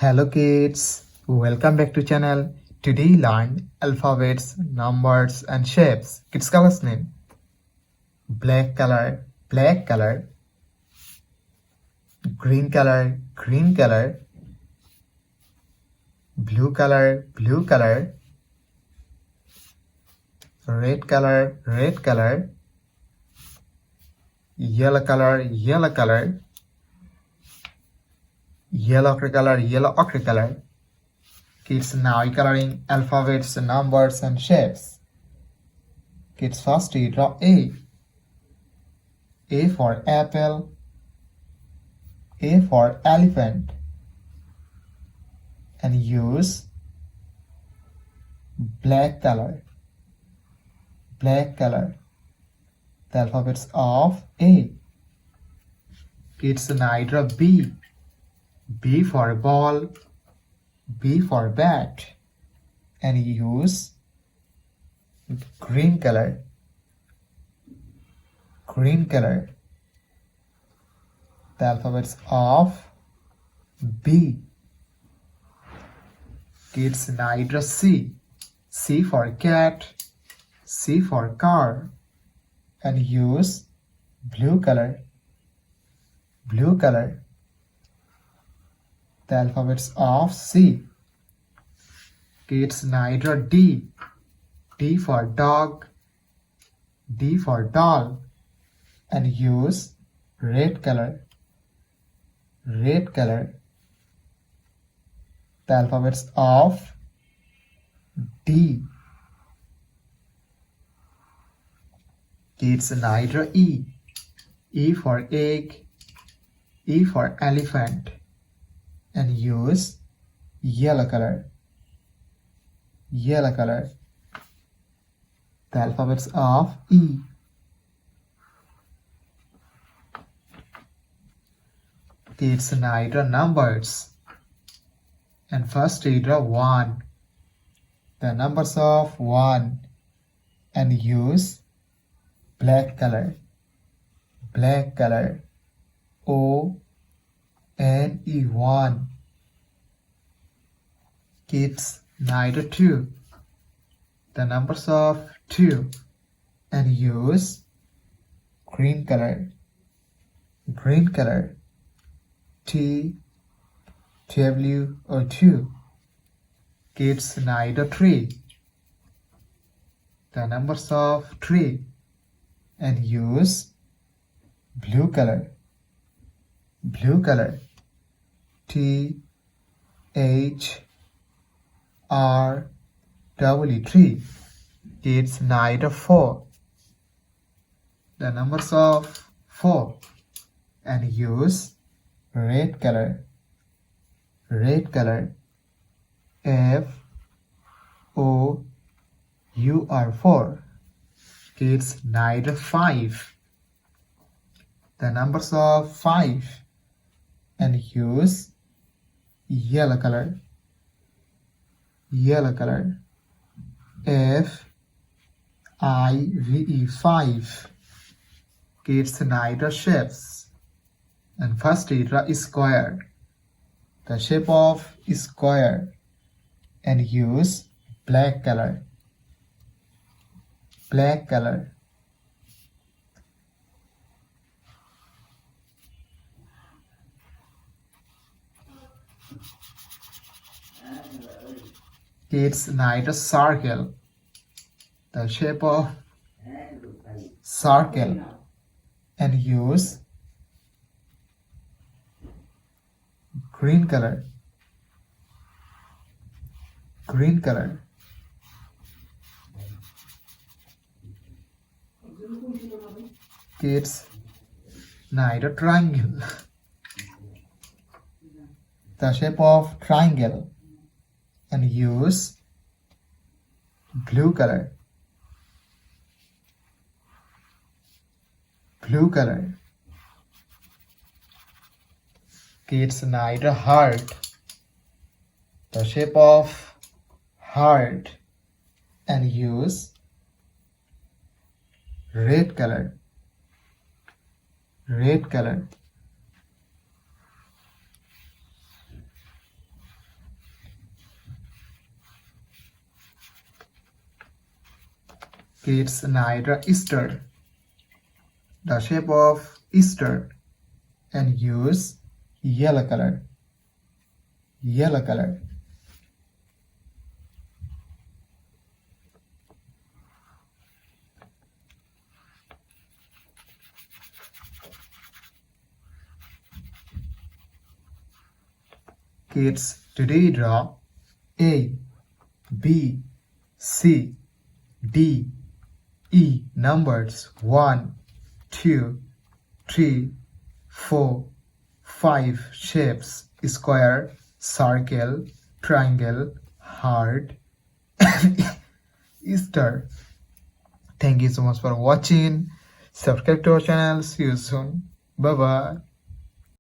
Hello kids, welcome back to channel. Today learn alphabets, numbers and shapes. Kids colors name. Black color, black color. Green color, green color. Blue color, blue color. Red color, red color. Yellow color, yellow color. Yellow ochre color, yellow ochre color. Kids, now coloring alphabets, numbers and shapes. Kids, first you draw A. A for apple. A for elephant. And use black color. Black color. The alphabets of A. Kids, now draw B. B for ball. B for bat. And use green color. Green color. The alphabets of B. Kids, now draw C. C for cat. C for car. And use blue color. Blue color. The alphabets of C. Kids, now draw D. D for dog. D for doll. And use red color. Red color. The alphabets of D. Kids, now draw E. E for egg. E for elephant. And use yellow color. Yellow color. The alphabets of E. Kids, now draw numbers. And first you draw 1. The numbers of 1. And use black color. Black color. O-N-E 1. Kids, now draw 2. The numbers of 2. And use green color. Green color. T-W-O-2. Kids, now draw 3. The numbers of 3. And use blue color. Blue color. T-H-R-W-3. Kids, now draw 4. The numbers of 4. And use red color. Red color. F-O-U-R 4. Kids, now draw 5. The numbers of 5. And use yellow color. Yellow color. F-I-V-E 5. Kids, now draw shapes. And first you draw a square. The shape of square. And use black color. Black color. Kids, now draw circle. The shape of circle. And use green color. Green color. Kids, now draw triangle. The shape of triangle. And use blue color. Blue color. Kids, now draw heart. The shape of heart. And use red color. Red color. Kids now draw Easter, the shape of Easter, and use yellow color. Yellow color. Kids today draw A, B, C, D, E numbers 1, 2, 3, 4, 5 shapes: square, circle, triangle, heart, Easter. Thank you so much for watching. Subscribe to our channel. See you soon. Bye bye.